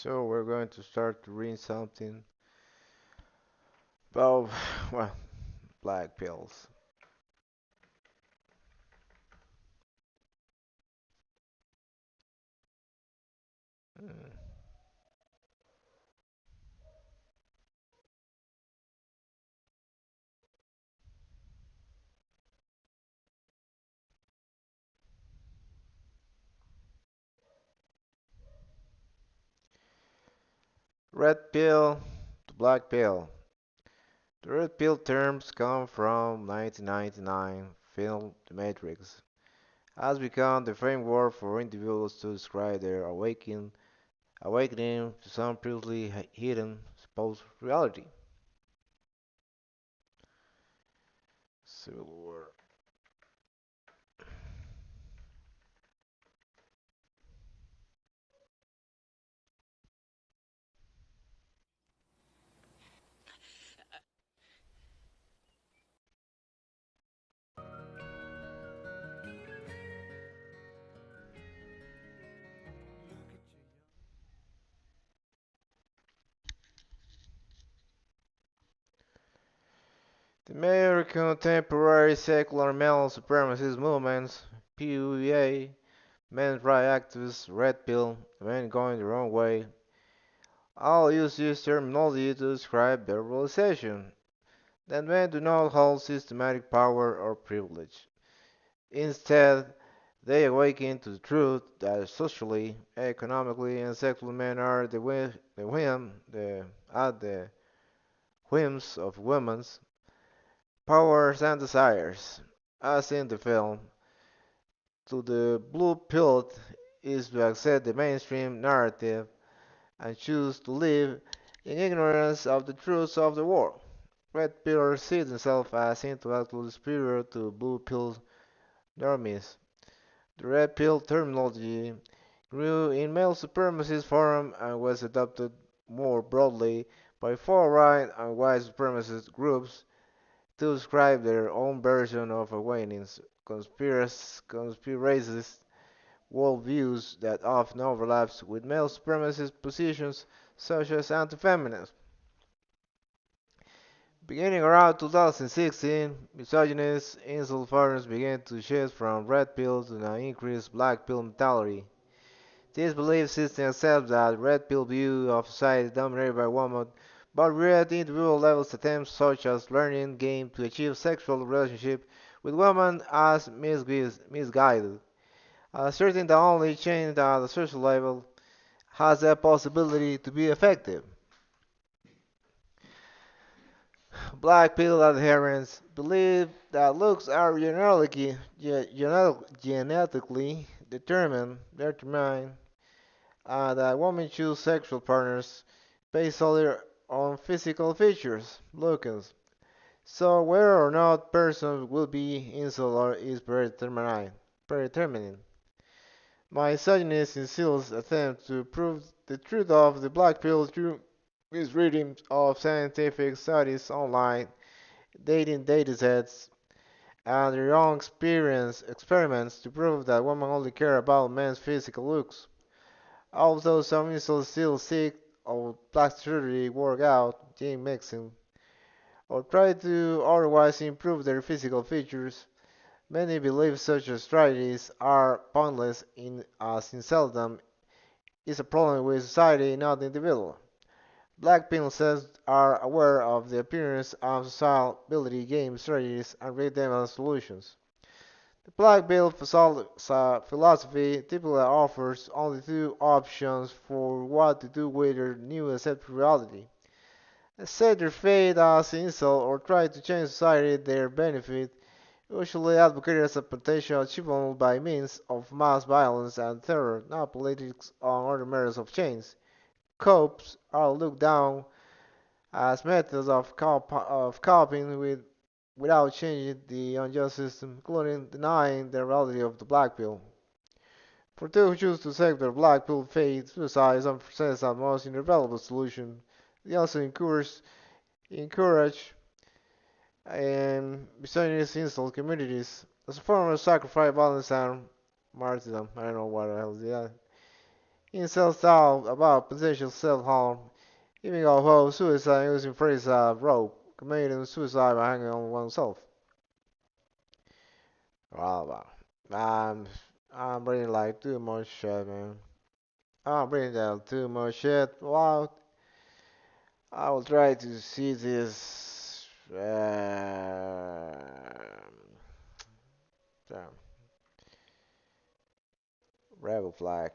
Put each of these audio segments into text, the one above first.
So we're going to start to read something about, well, black pills. Mm. Red pill to black pill. The red pill terms come from 1999 film The Matrix. Has become the framework for individuals to describe their awakening to some previously hidden supposed reality. Civil War. The major contemporary secular male supremacist movements, PUA, men's rights activists, red pill, men going the wrong way, all use this terminology to describe their realization that men do not hold systematic power or privilege. Instead, they awaken to the truth that socially, economically, and sexually men are at the whims of women's powers and desires. As in the film, to the blue pill is to accept the mainstream narrative and choose to live in ignorance of the truths of the world. Red pillers see themselves as intellectually superior to blue pill normies. The red pill terminology grew in male supremacist forum and was adopted more broadly by far-right and white supremacist groups to describe their own version of awakenings, conspiracist worldviews that often overlaps with male supremacist positions such as anti-feminism. Beginning around 2016, misogynist incel forums began to shift from red pill to an increased black pill mentality. This belief system accepts that red pill view of society is dominated by women, but read individual levels attempts such as learning game to achieve sexual relationship with women as misguided, asserting that only change at the social level has the possibility to be effective. Black pill adherents believe that looks are genetically determined, that women choose sexual partners based solely on physical features, looks. So whether or not person will be insular is predetermined. Misogynist insists attempt to prove the truth of the black pill through his reading of scientific studies online, dating datasets, and their own experiments to prove that women only care about men's physical looks. Although some insults still seek or plastic surgery, workout, gene mixing, or try to otherwise improve their physical features, many believe such strategies are pointless as inceldom is a problem with society, not the individual. Black pill are aware of the appearance of sociability game strategies and read them as solutions. The Black Pill philosophy typically offers only two options for what to do with their new accepted reality. Accept their fate as insult or try to change society to their benefit, usually advocated as a potential achievable by means of mass violence and terror, not politics or other methods of change. Copes are looked down as methods of coping without changing the unjust system, including denying the reality of the black pill. For those who choose to accept their black pill fate, suicide is presents as the most irrelevant solution. They also encourage misogynist insult communities as a form of sacrifice, violence, and martyrdom. I don't know what the hell is that. in self-doubt about potential self-harm, even although suicide using phrase rope, committing suicide by hanging on oneself. Wow, wow. I'm reading like too much shit, man. I'm reading that too much shit. Wow, I will try to see this. Damn, rebel flag.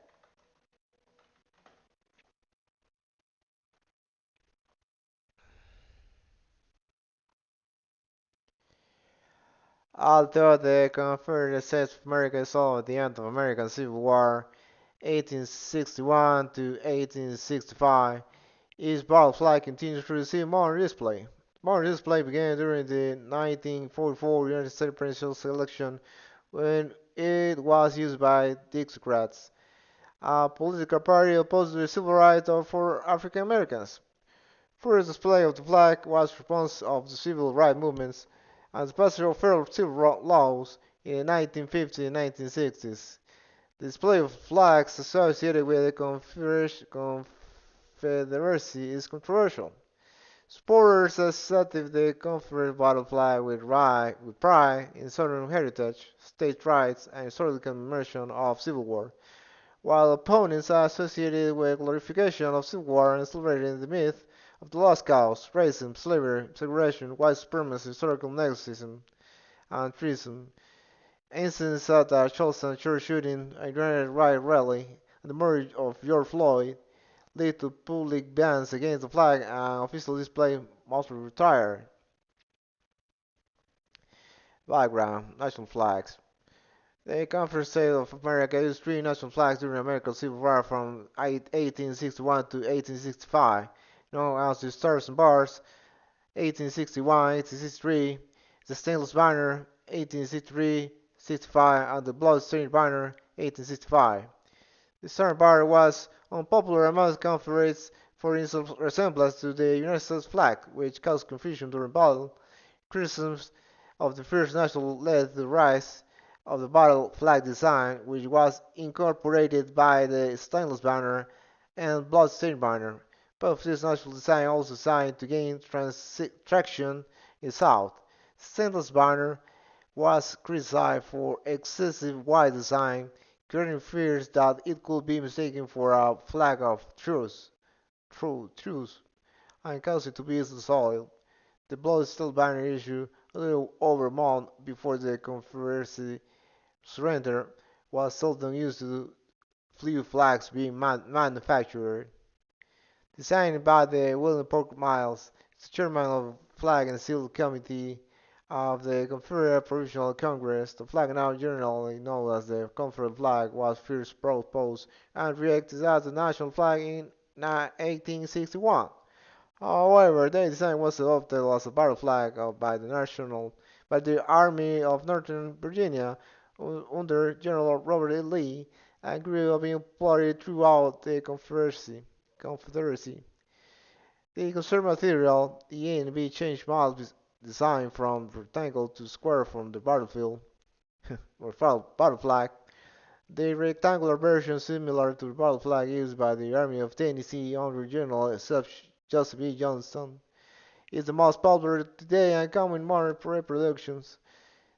Although the Confederate States of America saw the end of American Civil War, 1861 to 1865, its battle flag continues to receive modern display. Modern display began during the 1944 United States presidential election when it was used by Dixiecrats, a political party opposed to the civil rights for African Americans. First display of the flag was response of the civil rights movements and the passage of federal civil laws in the 1950s and 1960s. The display of flags associated with the Confederacy is controversial. Supporters associate the Confederate battle flag with pride in Southern heritage, state rights, and historical commemoration of Civil War, while opponents are associated with glorification of Civil War and celebrating the myth of the lost cause, racism, slavery, segregation, white supremacy, historical negotiation, and treason. Incidents such as Charleston church shooting, a granite riot rally, and the murder of George Floyd lead to public bans against the flag and official display must be retired. Background: National flags. The Confederate States of America used three national flags during American Civil War from 1861 to 1865, known as the Stars and Bars, 1861, 1863, the Stainless Banner, 1863-65, and the Blood-Stained Banner, 1865. The Stars and Bar was unpopular among Confederates for its resemblance to the United States flag, which caused confusion during battle. Criticisms of the First National led to the rise of the battle flag design, which was incorporated by the Stainless Banner and Blood-Stained Banner. Both this national design also designed to gain traction in the South. Stainless Banner was criticized for excessive wide design, creating fears that it could be mistaken for a flag of truce, and caused it to be dissolved. The blood-stained banner issued a little over a month before the Confederacy surrender was seldom used to few flags being manufactured. Designed by the William Polk Miles, the chairman of the Flag and Seal Committee of the Confederate Provisional Congress, the flag now generally known as the Confederate flag was first proposed and rejected as the national flag in 1861. However, the design was adopted as a battle flag by the Army of Northern Virginia under General Robert E. Lee and grew up being employed throughout the Confederacy. The conservative material, the A and B changed model design from rectangle to square from the battlefield or battle flag. The rectangular version, similar to the battle flag used by the Army of Tennessee under General Joseph E. Johnston, is the most popular today and common modern reproductions.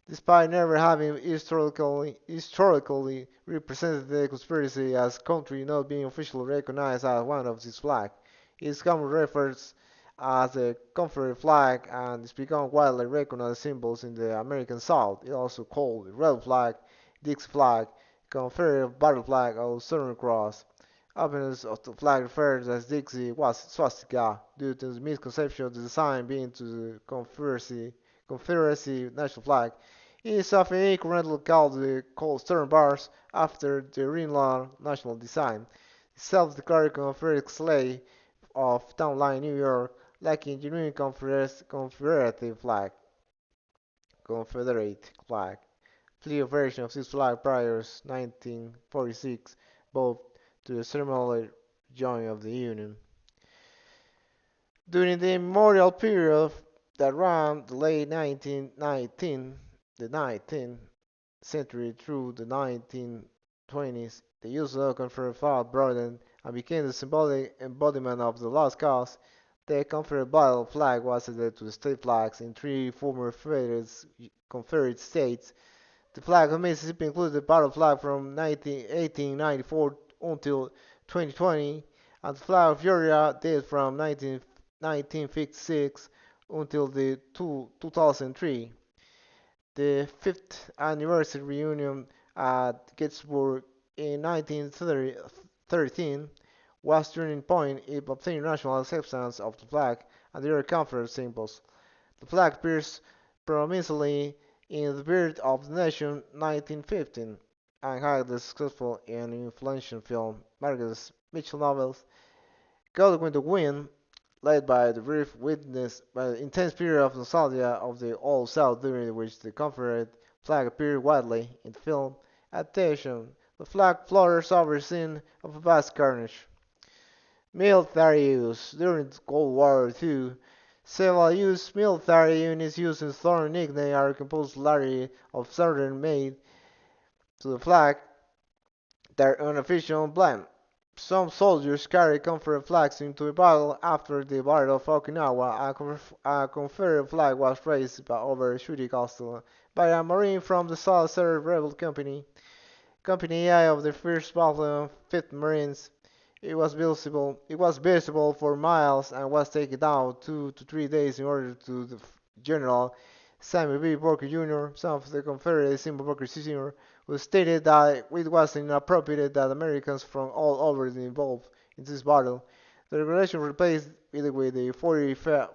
Despite never having historically represented the conspiracy as a country not being officially recognized as one of these flags, it is commonly referred as the Confederate flag and has become widely recognized symbols in the American South. It is also called the red flag, Dixie flag, Confederate battle flag, or Southern Cross. Opponents of the flag referred as Dixie was swastika due to the misconception of the design being to the Confederacy national flag. It is often incorrectly called the Stern Bars after the Rhineland national design. The self-declared Confederate slave of Town Line, New York, lacking genuine Confederate flag. Clear version of this flag prior to 1946, both to the ceremonial joining of the Union. During the memorial period that ran the late 19th century through the 1920s, The use of the Confederate flag broadened and became the symbolic embodiment of the lost cause. The Confederate battle flag was added to the state flags in three former Confederate states. The flag of Mississippi included the battle flag from 1894 until 2020, and the flag of Georgia dated from 1956 until 2003. The fifth anniversary reunion at Gettysburg in 1913 was turning point in obtaining national acceptance of the flag and their Confederate symbols. The flag appears prominently in The Birth of the Nation, 1915, and highly successful and influential film Margaret Mitchell novels. Gone with the Wind, led by the brief witness by the intense period of nostalgia of the Old South during which the Confederate flag appeared widely in the film adaptation. The flag flutters over a scene of vast carnage. Military use. During the Cold War II, several U.S. military units used the thorn nickname are composed largely of Southern made to the flag their unofficial emblem. Some soldiers carried Confederate flags into battle. After the Battle of Okinawa, a Confederate flag was raised over Shooty Castle by a Marine from the South Third Rebel Company, Company A of the 1st Battalion, 5th Marines. It was visible for miles and was taken down 2 to 3 days in order to the General Samuel B. Booker Jr., son of the Confederate Simon Booker Sr., who stated that it was inappropriate that Americans from all over the involved in this battle. The regulation replaced it with the 44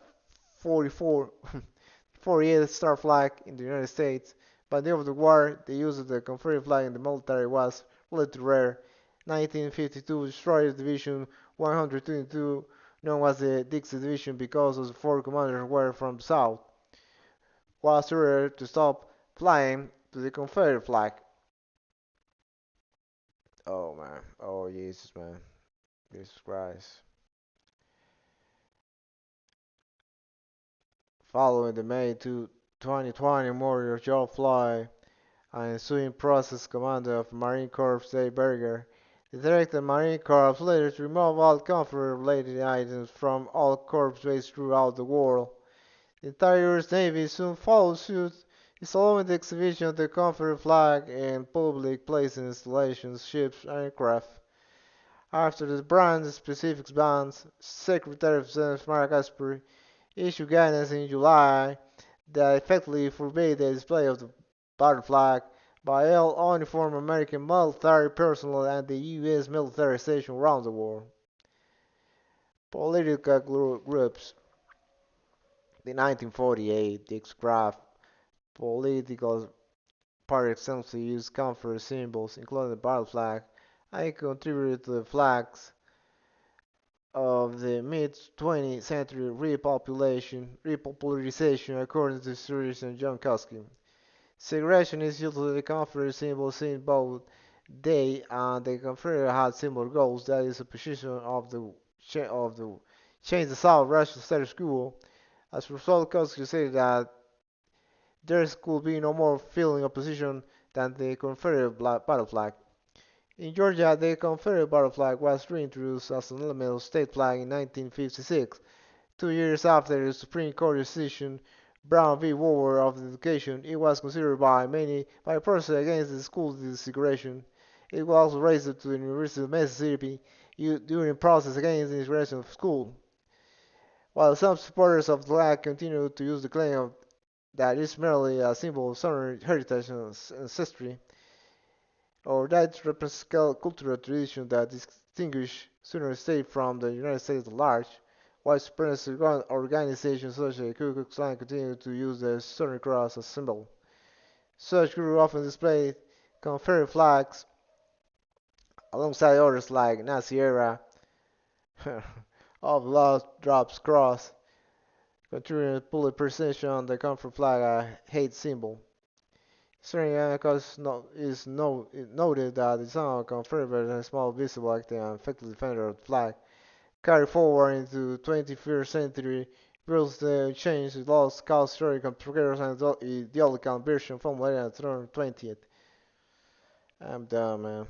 48th Star flag in the United States. By the end of the war, the use of the Confederate flag in the military was relatively rare. 1952 destroyed Division 122, known as the Dixie Division because the four commanders were from the South, was ordered to stop flying to the Confederate flag. Oh man, oh Jesus man, Jesus Christ. Following the May 2020 murder of Joe Floyd and ensuing process commander of Marine Corps Dave Berger, the directed Marine Corps later to remove all Confederate-related items from all corps bases throughout the world. The entire US Navy soon followed suit, installing the exhibition of the Confederate flag in public places, installations, ships, and aircraft. After the brand-specific bans, Secretary of Defense Mark Esper issued guidance in July that effectively forbade the display of the battle flag by all uniformed American military personnel and the U.S. military stations around the world. Political groups. The 1948 Dick-Craft political party extensively used Confederate symbols, including the battle flag, and contributed to the flags of the mid-20th century repopularization according to historian John Koski. Segregation is usually the Confederate symbol seen both they and the Confederate had similar goals, that is, a position of the change the South racial status quo. As a result, Koski said that there could be no more feeling opposition than the Confederate battle flag. In Georgia, the Confederate battle flag was reintroduced as an element of state flag in 1956, 2 years after the Supreme Court decision Brown v. Board of Education. It was considered by many by a process against the school desegregation. It was also raised to the University of Mississippi during process against the integration of school. While some supporters of the flag continue to use the claim that it's merely a symbol of Southern heritage and ancestry, or that it represents cultural tradition that distinguish Southern states from the United States at large, white supremacist organizations such as the Ku Klux Klan continue to use the Southern Cross as a symbol. Such groups often display Confederate flags alongside others like Nazi-era of Love Drops Cross, contributing to public perception of the Confederate flag a hate symbol. Certain cause is noted that the son of Confederate and small visible active and effective defender of the flag carried forward into the 21st century builds the change the lost cause story progress and ideological version formulated on the 20th. I'm done, man.